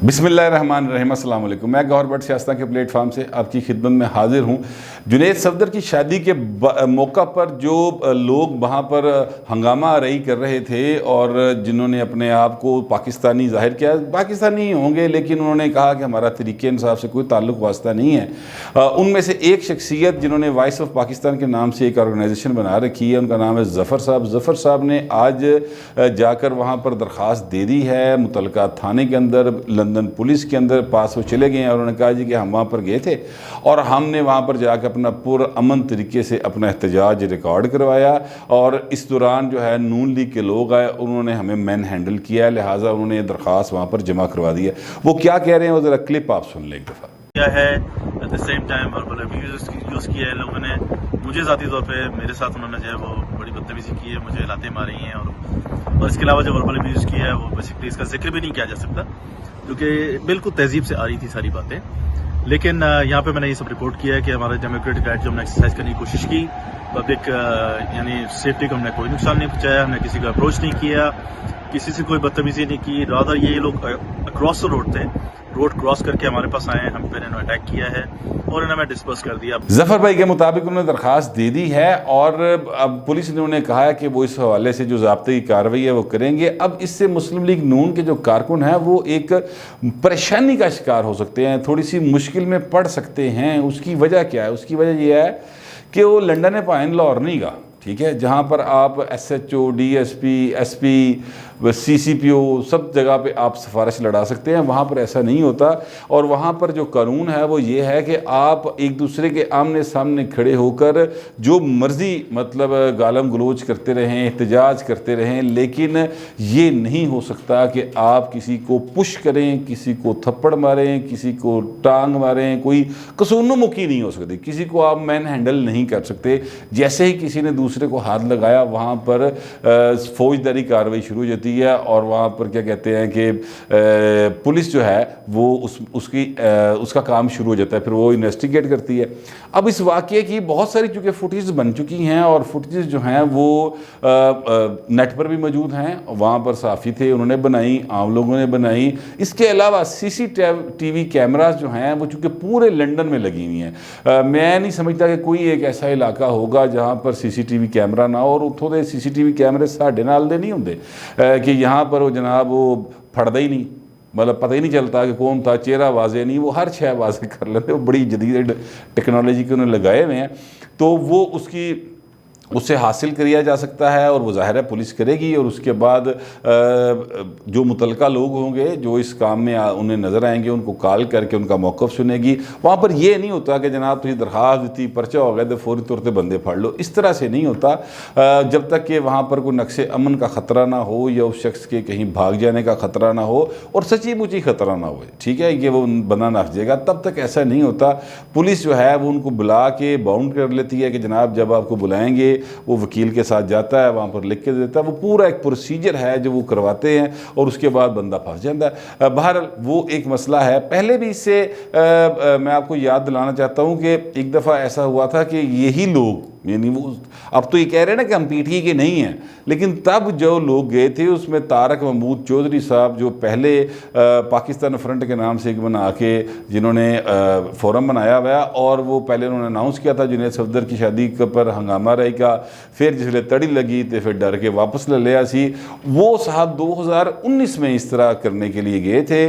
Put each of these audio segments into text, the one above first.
बिस्मिल्लाहिर्रहमानिर्रहीम, अस्सलाम वालेकुम। मैं गौहर भट्ट सियासत के प्लेटफार्म से आपकी खिदमत में हाजिर हूँ। जुनैद सफदर की शादी के मौका पर जो लोग वहाँ पर हंगामा आरई कर रहे थे और जिन्होंने अपने आप को पाकिस्तानी ज़ाहिर किया, पाकिस्तानी होंगे लेकिन उन्होंने कहा कि हमारा तरीके इंसाफ से कोई ताल्लुक़ वास्ता नहीं है। उनमें से एक शख्सियत जिन्होंने वॉइस ऑफ पाकिस्तान के नाम से एक ऑर्गेनाइजेशन बना रखी है, उनका नाम है ज़फ़र साहब। ज़फ़र साहब ने आज जाकर वहाँ पर दरख्वास्त दे दी है मुतलका थाने के अंदर, लंदन पुलिस के अंदर पास वो चले गए हैं और उन्होंने कहा जी कि हम वहाँ पर गए थे और हमने वहाँ पर जाकर अपना पुरअमन तरीके से अपना एहतजाज रिकॉर्ड करवाया और इस दौरान जो है नून लीग के लोग आए, उन्होंने हमें मैन हैंडल किया, लिहाजा उन्होंने दरख्वास्त वहाँ पर जमा करवा दी है। वो क्या कह रहे हैं वो ज़रा क्लिप आप सुन लें एक दफ़ा। क्या है at the same time verbal abuse use किया है लोगों ने। मुझे ज़ाती तौर पे मेरे साथ उन्होंने जो है वो बड़ी बदतमीजी की है, मुझे लाते मारी हैं और इसके अलावा जो वर्बल अब्यूज़ किया है वो बेसिकली इसका जिक्र भी नहीं किया जा सकता क्योंकि बिल्कुल तहजीब से आ रही थी सारी बातें। लेकिन यहाँ पे मैंने ये सब रिपोर्ट किया है कि हमारा डेमोक्रेटिक राइट जो हमने एक्सरसाइज करने की कोशिश की, पब्लिक यानी सेफ्टी को हमने कोई नुकसान नहीं पहुंचाया, हमने किसी को अप्रोच नहीं किया, किसी से कोई बदतमीजी नहीं की। रादर ये लोग अक्रॉस द रोड थे, रोड क्रॉस करके हमारे पास आए, हम पे इन्होंने अटैक किया है और इन्हें डिस्पर्स कर दिया। ज़फ़र भाई के मुताबिक उन्होंने दरख्वास्त दे दी है और अब पुलिस ने उन्हें कहा है कि वो इस हवाले से जो ज़ाब्ते की कार्रवाई है वो करेंगे। अब इससे मुस्लिम लीग नून के जो कारकुन हैं वो एक परेशानी का शिकार हो सकते हैं, थोड़ी सी मुश्किल में पड़ सकते हैं। उसकी वजह क्या है? उसकी वजह यह है कि वो लंदन पाइन लाहौर नहीं गा, ठीक है, जहाँ पर आप SHO, DSP, SP, CCPO सब जगह पे आप सिफारिश लड़ा सकते हैं। वहाँ पर ऐसा नहीं होता और वहाँ पर जो कानून है वो ये है कि आप एक दूसरे के आमने सामने खड़े होकर जो मर्ज़ी मतलब गालम गलोच करते रहें, एहतजाज करते रहें, लेकिन ये नहीं हो सकता कि आप किसी को पुश करें, किसी को थप्पड़ मारें, किसी को टांग मारें। कोई कसूरनुमुकी नहीं हो सकती, किसी को आप मैन हैंडल नहीं कर सकते। जैसे ही किसी ने दूसरे को हाथ लगाया वहाँ पर फौजदारी कार्रवाई शुरू हो जाती है और वहाँ पर क्या कहते हैं कि पुलिस जो है वो उसका काम शुरू हो जाता है, फिर वो इन्वेस्टिगेट करती है। अब इस वाक़े की बहुत सारी चूँकि फुटेज बन चुकी हैं और फुटेज जो हैं वो नेट पर भी मौजूद हैं, वहाँ पर साफ़ी थे उन्होंने बनाई, आम लोगों ने बनाई। इसके अलावा CCTV कैमराज जो हैं वो चूँकि पूरे लंदन में लगी हुई हैं। मैं नहीं समझता कि कोई एक ऐसा इलाका होगा जहाँ पर CCTV कैमरा ना हो, और उतों दे CCTV कैमरे साढ़े नाल दे नहीं होंगे कि यहाँ पर वो जनाब वो फटदा ही नहीं, मतलब पता ही नहीं चलता कि कौन था, चेहरा वाजे नहीं, वो हर शय वाजे कर लेते, वो बड़ी जदीद टेक्नोलॉजी के उन्होंने लगाए हुए हैं, तो वो उससे हासिल किया जा सकता है और वो ज़ाहिर है पुलिस करेगी। और उसके बाद जो मुतलका लोग होंगे जो इस काम में उन्हें नज़र आएंगे उनको कॉल करके उनका मौक़िफ़ सुनेगी। वहाँ पर ये नहीं होता कि जनाब तुझे दरख्वास्त दी, पर्चा हो गया तो फौरी तौर पर बंदे फाड़ लो, इस तरह से नहीं होता। जब तक कि वहाँ पर कोई नक्शे अमन का ख़तरा ना हो या उस शख्स के कहीं भाग जाने का ख़तरा ना हो और सच्ची मुची ख़तरा ना हो, ठीक है, कि वो बंदा नस जाएगा, तब तक ऐसा नहीं होता। पुलिस जो है वो उनको बुला के बाउंड कर लेती है कि जनाब जब आपको बुलाएंगे, वो वकील के साथ जाता है, वहाँ पर लिख के देता है, वो पूरा एक प्रोसीजर है जो वो करवाते हैं और उसके बाद बंदा फंस जाता है। बहरहाल वो एक मसला है। पहले भी इससे मैं आपको याद दिलाना चाहता हूँ कि एक दफ़ा ऐसा हुआ था कि यही लोग, यानी वो अब तो ये कह रहे हैं ना कि हम PTI के नहीं हैं, लेकिन तब जो लोग गए थे उसमें तारक महमूद चौधरी साहब जो पहले पाकिस्तान फ्रंट के नाम से एक बना के जिन्होंने फोरम बनाया हुआ और वो पहले उन्होंने अनाउंस किया था जुनैद सफदर की शादी पर हंगामा रही का, फिर जिसले तड़ी लगी तो फिर डर के वापस ले लिया सी। वो साहब 2019 में इस तरह करने के लिए गए थे,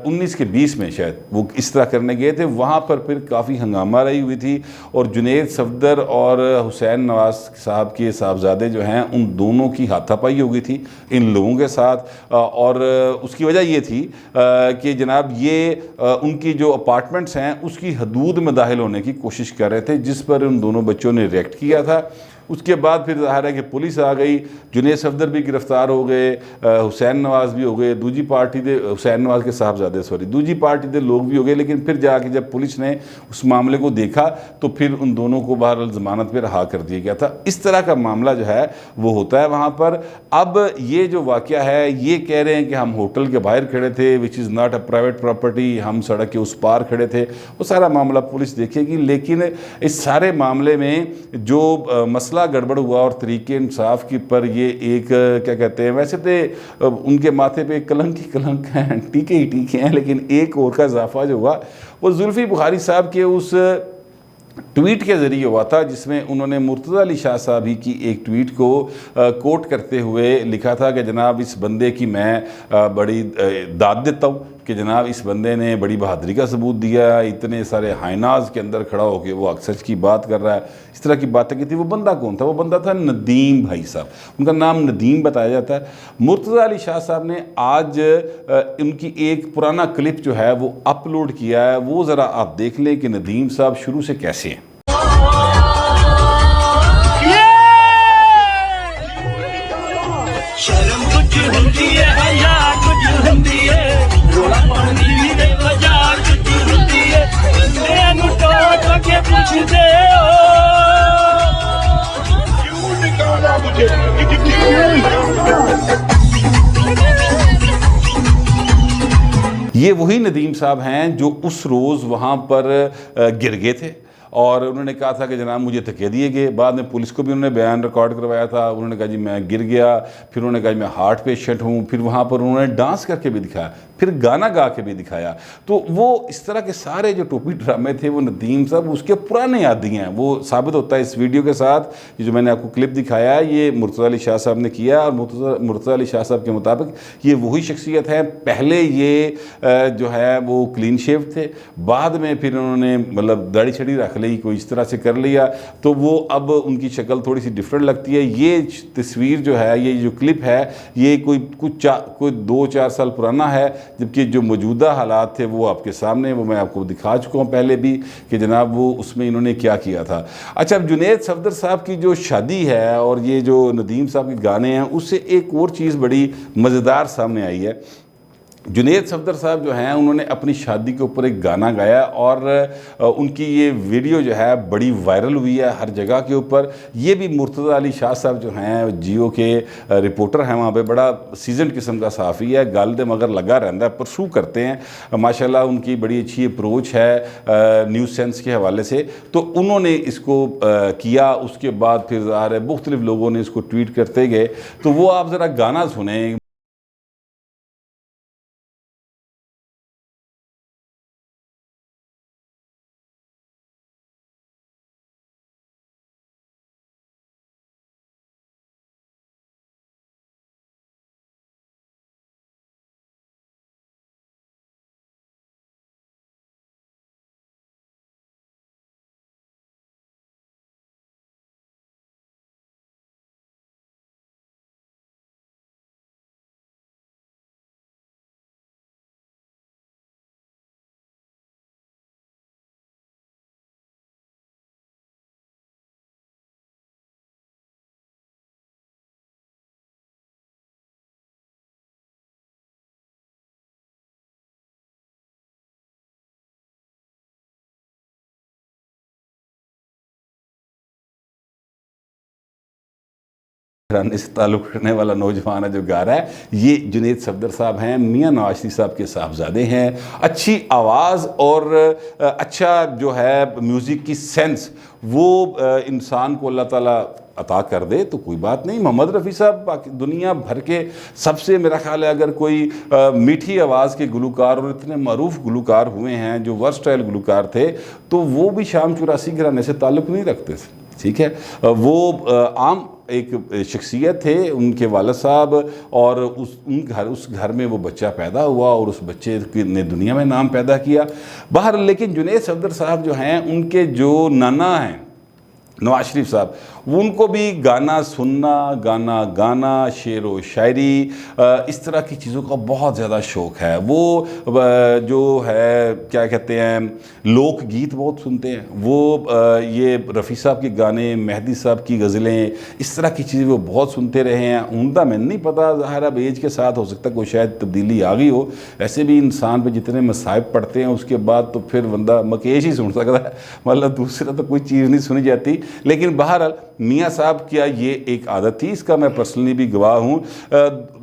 19 के 20 में शायद वो इस तरह करने गए थे। वहाँ पर फिर काफ़ी हंगामा रही हुई थी और जुनैद सफदर और हुसैन नवाज साहब के साहबजादे जो हैं उन दोनों की हाथापाई हो गई थी इन लोगों के साथ। और उसकी वजह ये थी कि जनाब ये उनकी जो अपार्टमेंट्स हैं उसकी हदूद में दाखिल होने की कोशिश कर रहे थे, जिस पर उन दोनों बच्चों ने रिएक्ट किया था। उसके बाद फिर ज़ाहिर है कि पुलिस आ गई, जुनैद सफदर भी गिरफ़्तार हो गए, हुसैन नवाज भी हो गए, दूजी पार्टी दे हुसैन नवाज के साहबजादे दूजी पार्टी के लोग भी हो गए। लेकिन फिर जाके जब पुलिस ने उस मामले को देखा तो फिर उन दोनों को बहरहाल ज़मानत पर रहा कर दिया गया था। इस तरह का मामला जो है वो होता है वहाँ पर। अब ये जो वाक़या है, ये कह रहे हैं कि हम होटल के बाहर खड़े थे, which is not a private property, हम सड़क के उस पार खड़े थे, वो सारा मामला पुलिस देखेगी। लेकिन इस सारे मामले में जो मसला मसला गड़बड़ हुआ और तरीके इंसाफ की पर ये एक क्या कहते हैं, वैसे तो उनके माथे पे कलंक ही कलंक हैं, टीके ही टीके हैं, लेकिन एक और का इजाफा जो हुआ वो जुल्फी बुखारी साहब के उस ट्वीट के ज़रिए हुआ था, जिसमें उन्होंने मुर्तज़ा अली शाह साहब ही की एक ट्वीट को कोट करते हुए लिखा था कि जनाब इस बंदे की मैं बड़ी दाद देता हूँ कि जनाब इस बंदे ने बड़ी बहादुरी का सबूत दिया, इतने सारे हाइनाज के अंदर खड़ा होकर वो अक्सर की बात कर रहा है, इस तरह की बातें की थी। वो बंदा कौन था? वो बंदा था नदीम भाई साहब, उनका नाम नदीम बताया जाता है। मुर्तज़ा अली शाह साहब ने आज उनकी एक पुराना क्लिप जो है वो अपलोड किया है, वो ज़रा आप देख लें कि नदीम साहब शुरू से कैसे हैं। शर्म कुछ हुंदी है, हया कुछ हुंदी है, रोला पानी दे बाजार कुछ हुंदी है, मैनू टोक के पूछदे हो क्यों निकाला मुझे ये वही नदीम साहब हैं जो उस रोज़ वहाँ पर गिर गए थे और उन्होंने कहा था कि जनाब मुझे धक्के दिए गए। बाद में पुलिस को भी उन्होंने बयान रिकॉर्ड करवाया था। उन्होंने कहा जी मैं गिर गया, फिर उन्होंने कहा मैं हार्ट पेशेंट हूँ, फिर वहाँ पर उन्होंने डांस करके भी दिखाया, फिर गाना गा के भी दिखाया। तो वो इस तरह के सारे जो टोपी ड्रामे थे वो नदीम साहब उसके पुराने आदी हैं। वो साबित होता है इस वीडियो के साथ, ये जो मैंने आपको क्लिप दिखाया है ये मुर्तज़ा अली शाह साहब ने किया। और मुर्तज़ा अली शाह साहब के मुताबिक ये वही शख्सियत है। पहले ये जो है वो क्लीन शेव थे, बाद में फिर उन्होंने मतलब दाढ़ी छड़ी रख ली, कोई इस तरह से कर लिया, तो वो अब उनकी शक्ल थोड़ी सी डिफरेंट लगती है। ये तस्वीर जो है, ये जो क्लिप है, ये कोई 2-4 साल पुराना है, जबकि जो मौजूदा हालात थे वो आपके सामने, वो मैं आपको दिखा चुका हूँ पहले भी कि जनाब वो उसमें इन्होंने क्या किया था। अच्छा, अब जुनैद सफदर साहब की जो शादी है और ये जो नदीम साहब के गाने हैं, उससे एक और चीज़ बड़ी मज़ेदार सामने आई है। जुनैद सफदर साहब जो हैं उन्होंने अपनी शादी के ऊपर एक गाना गाया और उनकी ये वीडियो जो है बड़ी वायरल हुई है हर जगह के ऊपर। ये भी मुर्तज़ा अली शाह साहब जो हैं जियो के रिपोर्टर हैं, वहाँ पे बड़ा सीजन किस्म का सहाफ़ी है, गल दे मगर लगा रहता है, परसू करते हैं माशाल्लाह। उनकी बड़ी अच्छी अप्रोच है न्यूज़ सेंस के हवाले से। तो उन्होंने इसको किया, उसके बाद फिर ज़ाहिर है मुख्तलिफ लोगों ने इसको ट्वीट करते गए। तो वो आप ज़रा गाना सुने। घराने से ताल्लुक़ रखने वाला नौजवान है जो गा रहा है, ये जुनैद सफदर साहब हैं, मियाँ नवाज शरीफ साहब के साहबजादे हैं। अच्छी आवाज़ और अच्छा जो है म्यूज़िक की सेंस वो इंसान को अल्लाह ताला अता कर दे तो कोई बात नहीं। मोहम्मद रफ़ी साहब दुनिया भर के सबसे, मेरा ख्याल है अगर कोई मीठी आवाज़ के गुलकार और इतने मरूफ गुलकार हुए हैं जो वर्सटाइल गुलकार थे, तो वो भी शाम 84 घराने से ताल्लुक़ नहीं रखते थे। ठीक है, वो आम एक शख्सियत थे, उनके वालिद साहब, और उस घर में वो बच्चा पैदा हुआ और उस बच्चे ने दुनिया में नाम पैदा किया बाहर। लेकिन जुनैद सफदर साहब जो हैं, उनके जो नाना हैं नवाज शरीफ साहब, उनको भी गाना सुनना, गाना गाना, शेर व शायरी, इस तरह की चीज़ों का बहुत ज़्यादा शौक़ है। वो जो है क्या कहते हैं, लोक गीत बहुत सुनते हैं। वो ये रफ़ी साहब के गाने, मेहदी साहब की गज़लें, इस तरह की चीज़ें वो बहुत सुनते रहे हैं। उनका मैंने नहीं पता, ज़ाहिर अब एज के साथ हो सकता है कोई शायद तब्दीली आ गई हो। ऐसे भी इंसान पे जितने मसाइब पड़ते हैं उसके बाद तो फिर बंदा मकेश ही सुन सकता है, मतलब दूसरा तो कोई चीज़ नहीं सुनी जाती। लेकिन बहरहाल मियाँ साहब की ये एक आदत थी, इसका मैं पर्सनली भी गवाह हूँ।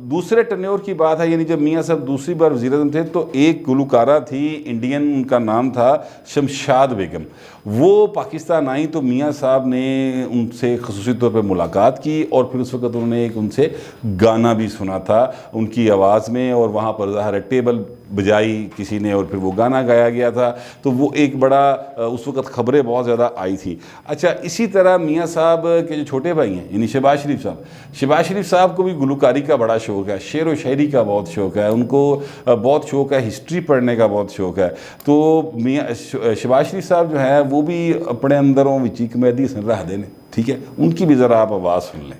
दूसरे टर्नओवर की बात है, यानी जब मियाँ साहब दूसरी बार वज़ीर-ए-आज़म थे तो एक गुलकारा थी इंडियन, उनका नाम था शमशाद बेगम। वो पाकिस्तान आई तो मियाँ साहब ने उनसे ख़ुसूसी तौर पर मुलाकात की और फिर उस वक़्त उन्होंने एक उनसे गाना भी सुना था उनकी आवाज़ में, और वहाँ पर ज़ाहिर टेबल बजाई किसी ने और फिर वो गाना गाया गया था। तो वो एक बड़ा उस वक़्त ख़बरें बहुत ज़्यादा आई थी। अच्छा, इसी तरह मियाँ साहब के जो छोटे भाई हैं यानी शहबाज शरीफ साहब को भी गुलकारी का बड़ा शौक़ है, शेर व शायरी का बहुत शौक़ है, उनको बहुत शौक़ है, हिस्ट्री पढ़ने का बहुत शौक़ है। तो मियाँ शहबाज शरीफ साहब जो है वो भी अपने अंदरों विची कमेडी सुन रहा देने, ठीक है, उनकी भी ज़रा आप आवाज़ सुन लें।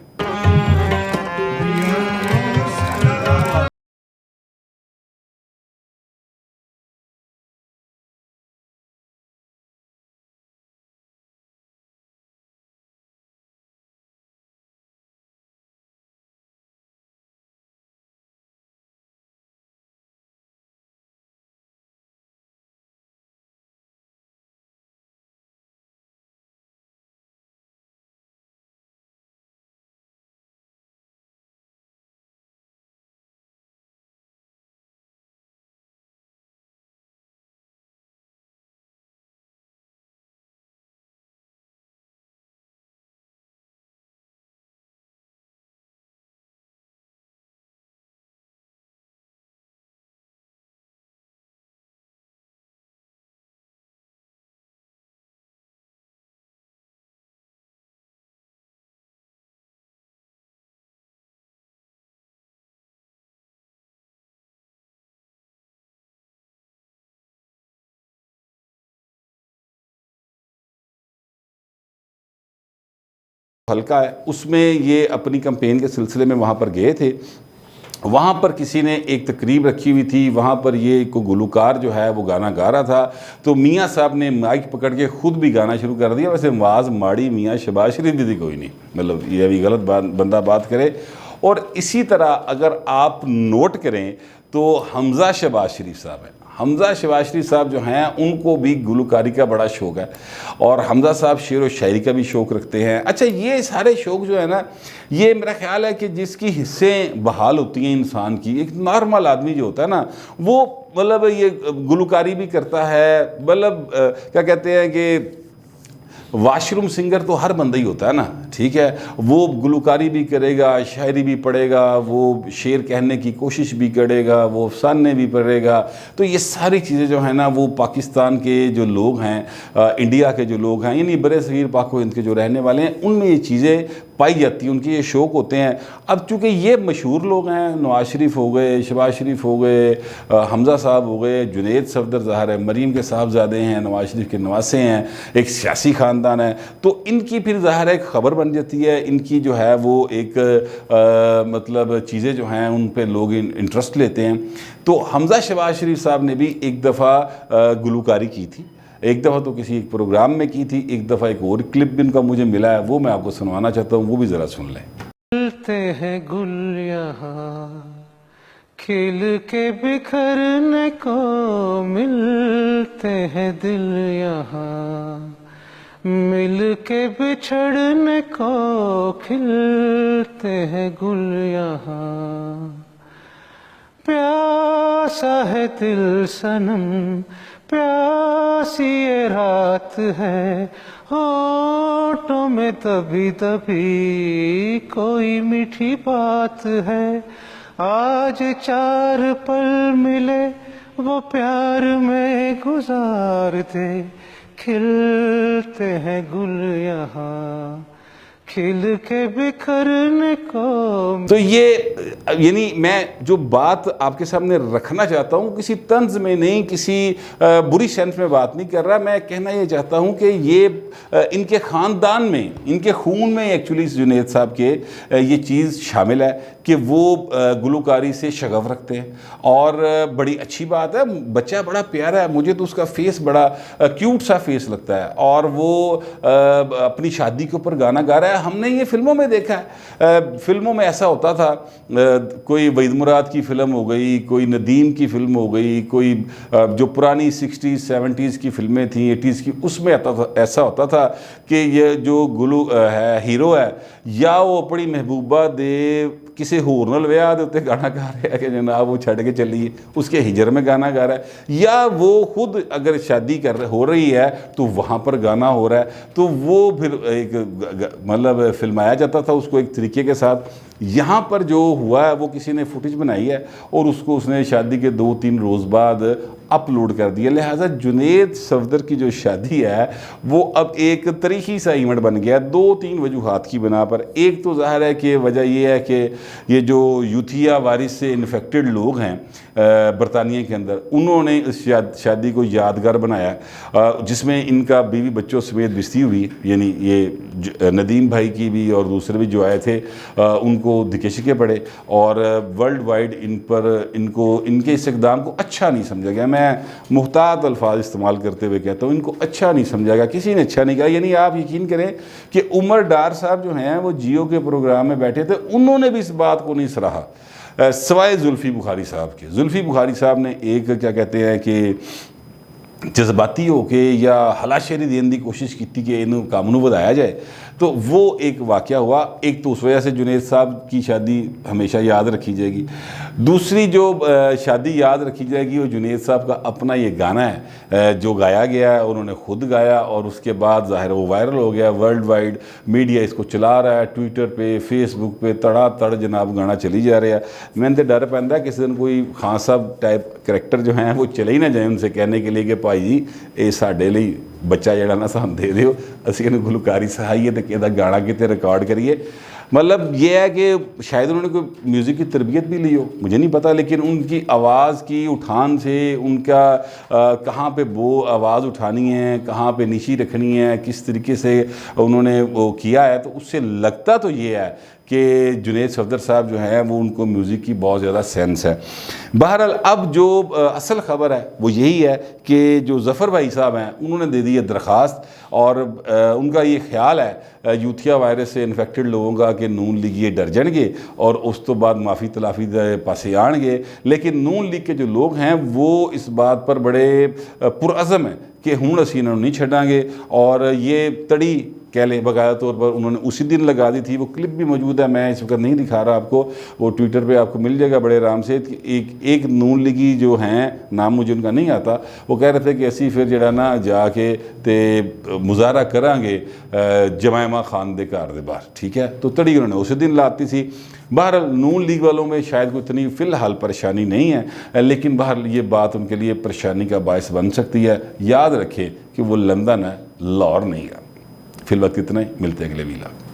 हल्का है उसमें ये अपनी कैंपेन के सिलसिले में वहाँ पर गए थे। वहाँ पर किसी ने एक तकरीब रखी हुई थी, वहाँ पर ये को गुलकार जो है वो गाना गा रहा था, तो मियाँ साहब ने माइक पकड़ के ख़ुद भी गाना शुरू कर दिया। वैसे आवाज़ माड़ी मियाँ शहबाज शरीफ दी कोई नहीं, मतलब ये भी गलत बंदा बात करे। और इसी तरह अगर आप नोट करें तो हमज़ा शहबाज शरीफ साहब हैं, हमज़ा शहबाज शरीफ साहब जो हैं उनको भी गुलकारी का बड़ा शौक़ है, और हमज़ा साहब शेर व शायरी का भी शौक़ रखते हैं। अच्छा, ये सारे शौक़ जो है ना, ये मेरा ख्याल है कि जिसकी हिस्सें बहाल होती हैं इंसान की, एक नॉर्मल आदमी जो होता है ना, वो मतलब ये गुलकारी भी करता है, मतलब क्या कहते हैं कि वाशरूम सिंगर तो हर बंदा ही होता है ना, ठीक है, वो गुलकारी भी करेगा, शायरी भी पढ़ेगा, वो शेर कहने की कोशिश भी करेगा, वो अफसाने भी पढ़ेगा। तो ये सारी चीज़ें जो है ना, वो पाकिस्तान के जो लोग हैं, इंडिया के जो लोग हैं, यानी बड़े सगीर पाको हिंद के जो रहने वाले हैं, उनमें ये चीज़ें पाई जाती हैं, उनके ये शौक़ होते हैं। अब चूँकि ये मशहूर लोग हैं, नवाज शरीफ हो गए, शहबाज शरीफ हो गए, हमज़ा साहब हो गए, जुनैद सफदर ज़ाहिर है मरीम के साहबजादे हैं, नवाज शरीफ के नवासे हैं, एक सियासी ख़ानदान है, तो इनकी फिर ज़ाहिर है एक ख़बर बन जाती है, इनकी जो है वो एक मतलब चीज़ें जो हैं उन पे लोग इंटरेस्ट लेते हैं। तो हमज़ा शहबाज शरीफ साहब ने भी एक दफ़ा गुलकारी की थी, एक दफ़ा तो किसी एक प्रोग्राम में की थी, एक दफ़ा एक और क्लिप भी उनका मुझे मिला है, वो मैं आपको सुनवाना चाहता हूँ, वो भी ज़रा सुन लें। मिलते हैं गुल यहाँ खिल के बिखरने को, मिलते हैं दिल यहाँ मिल के बिछड़ने को, खिलते हैं गुल यहाँ। प्यासा है दिल सनम, प्यासी ये रात है, होठों में दबी दबी कोई मीठी बात है। आज 4 पल मिले वो प्यार में गुजार दे, खिलते हैं गुल यहाँ खिल के बिखरने को। तो ये यानी मैं जो बात आपके सामने रखना चाहता हूँ, किसी तंज में नहीं, किसी बुरी सेंस में बात नहीं कर रहा, मैं कहना ये चाहता हूँ कि ये इनके ख़ानदान में, इनके खून में एक्चुअली जुनैद साहब के ये चीज़ शामिल है कि वो गुलकारी से शगफ रखते हैं। और बड़ी अच्छी बात है, बच्चा बड़ा प्यारा है, मुझे तो उसका फेस बड़ा क्यूट सा फेस लगता है, और वो अपनी शादी के ऊपर गाना गा रहा है। हमने ये फिल्मों में देखा है। फिल्मों में ऐसा होता था, कोई वहीद मुराद की फ़िल्म हो गई, कोई नदीम की फ़िल्म हो गई, कोई जो पुरानी 60s 70s की फ़िल्में थी 80s की, उसमें ऐसा होता था कि ये जो गुलू है हीरो है, या वो अपनी महबूबा दे किसी होर नाल विआह दे उत्ते गाना गा रहा है कि जनाब वो छड़ के चलिए, उसके हिजर में गाना गा रहा है, या वो खुद अगर शादी हो रही है तो वहाँ पर गाना हो रहा है, तो वो फिर एक मतलब फिल्माया जाता था उसको एक तरीके के साथ। यहाँ पर जो हुआ है वो किसी ने फुटेज बनाई है और उसको उसने शादी के 2-3 रोज़ बाद अपलोड कर दिया। लिहाजा जुनैद सफदर की जो शादी है वो अब एक तरीक़ी सा इवेंट बन गया 2-3 वजूहात की बिना पर। एक तो ज़ाहिर है कि वजह ये है कि ये जो यूथिया वायरस से इन्फेक्टेड लोग हैं बरतानिया के अंदर, उन्होंने इस शादी को यादगार बनाया जिसमें इनका बीवी बच्चों समेत बिस्ती हुई, यानी ये नदीम भाई की भी और दूसरे भी जो आए थे उनको दिकेशिके पड़े, और वर्ल्ड वाइड इनके इस इक़दाम को अच्छा नहीं समझा गया। मैं मुहतात अल्फाज इस्तेमाल करते हुए कहता हूँ, इनको अच्छा नहीं समझा गया, किसी ने अच्छा नहीं कहा। यानी आप यकीन करें कि उमर डार साहब जो हैं वो जियो के प्रोग्राम में बैठे थे, उन्होंने भी इस बात को नहीं सराहा सवाए जुल्फ़ी बुखारी साहब के। जुल्फ़ी बुखारी साहब ने एक क्या कहते हैं कि जज्बाती हो के या हलाशेरी देने की कोशिश की कि इन काम नूं वधाया जाए, तो वो एक वाक़या हुआ। एक तो उस वजह से जुनैद साहब की शादी हमेशा याद रखी जाएगी। दूसरी जो शादी याद रखी जाएगी वो जुनैद साहब का अपना ये गाना है जो गाया गया है, उन्होंने ख़ुद गाया और उसके बाद ज़ाहिर वो वायरल हो गया, वर्ल्ड वाइड मीडिया इसको चला रहा है, ट्विटर पे फेसबुक पे तड़ जनाब गाना चली जा रहा है। मैंने तो डर पैंदा है किसी दिन कोई खान साहब टाइप करैक्टर जो हैं वो चले ही ना जाए उनसे कहने के लिए कि भाई जी ये साढ़े लिए बच्चा जड़ा ना सानू दे दिओ, असीं इहनूं गुलकारी सहाईए तो किहदा गाना किते रिकॉर्ड करिए। मतलब ये है कि शायद उन्होंने कोई म्यूज़िक की तरबियत भी ली हो, मुझे नहीं पता, लेकिन उनकी आवाज़ की उठान से उनका कहाँ पे वो आवाज़ उठानी है, कहाँ पे नीची रखनी है, किस तरीके से उन्होंने वो किया है, तो उससे लगता तो ये है कि जुनैद सफदर साहब जो हैं वो उनको म्यूज़िक की बहुत ज़्यादा सेंस है। बहरहाल अब जो असल ख़बर है वो यही है कि जो ज़फ़र भाई साहब हैं उन्होंने दे दी है दरख्वास्त, और उनका ये ख्याल है यूथिया वायरस से इन्फेक्टेड लोगों का कि नून लीग ये डर जाएंगे और उस तो बाद माफ़ी तलाफ़ी पासे आएंगे। लेकिन नून लीग के जो लोग हैं वो इस बात पर बड़े पुरअज़म हैं कि हुण असीं इन्हां नूं नहीं छड्डांगे, और ये तड़ी कह लें बाकायदा तौर पर उन्होंने उसी दिन लगा दी थी। वो क्लिप भी मौजूद है, मैं इस वक्त नहीं दिखा रहा आपको, वो ट्विटर पे आपको मिल जाएगा बड़े आराम से। एक नून लीगी जो हैं, नाम मुझे उनका नहीं आता, वो कह रहे थे कि असी फिर जड़ा ना जाके ते मुजाहरा करांगे जमायमा खान दे घर दे बाहर, ठीक है। तो तड़ी उन्होंने उसी दिन लाती थी। बहरहाल नून लीग वालों में शायद कोई इतनी फ़िलहाल परेशानी नहीं है, लेकिन बहरहाल ये बात उनके लिए परेशानी का बायस बन सकती है। याद रखें कि वो लंदन है, लाहौर नहीं है। फिल वक्त इतना ही, मिलते हैं अगले वीलॉग।